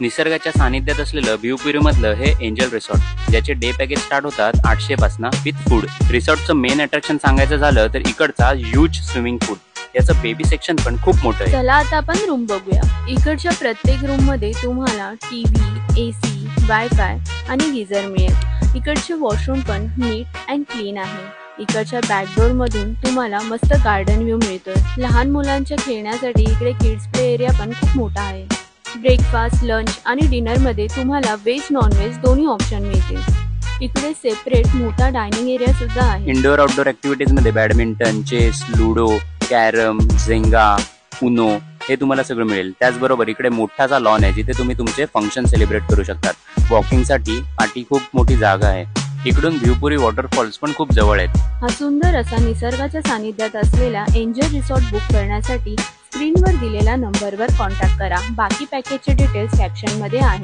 निसर्गाच्या सानिध्यात असलेलं भिवपुरी मधलं हे एंजल रिसॉर्ट, ज्याचे डे पॅकेज स्टार्ट होतात 800 पासून विथ फूड. रिसॉर्टचं मेन अट्रॅक्शन सांगायचं झालं तर इकडचा ह्यूज स्विमिंग पूल, याचं बेबी सेक्शन पण खूप मोठं आहे. चला आता आपण रूम बघूया. इकडच्या प्रत्येक रूम मध्ये तुम्हाला टीव्ही, एसी, वायफाय आणि गीझर मिळेल. इकडचे वॉशरूम पण नीट अँड क्लीन आहे. इकडच्या बॅकडोर मधून तुम्हाला मस्त गार्डन व्ह्यू मिळतोय. लहान मुलांच्या खेळण्यासाठी इकडे किड्स प्ले एरिया पण खूप मोठा आहे. ब्रेकफास्ट, लंच आणि डिनर मध्ये तुम्हाला व्हेज नॉनव्हेज दोन्ही ऑप्शन मिळतील. इकडे सेपरेट मोठा डायनिंग एरिया सुद्धा आहे. इंडोर आउटडोर ऍक्टिव्हिटीज मध्ये badminton, chess, ludo, carrom, झेंगा, Uno हे तुम्हाला सगळं मिळेल. त्याचबरोबर इकडे मोठासा लॉन आहे जिथे तुम्ही तुमचे फंक्शन सेलिब्रेट करू शकतात. वॉकिंगसाठी पाठी खूप मोठी जागा आहे. इकडून भिवपुरी वॉटरफॉल्स पण खूप जवळ आहेत. हा सुंदर असा निसर्गाच्या सानिध्यात असलेला एंजल रिसॉर्ट बुक करण्यासाठी स्क्रीनवर दिलेल्या नंबरवर कॉन्टॅक्ट करा. बाकी पॅकेजचे डिटेल्स कॅप्शन मध्ये आहे.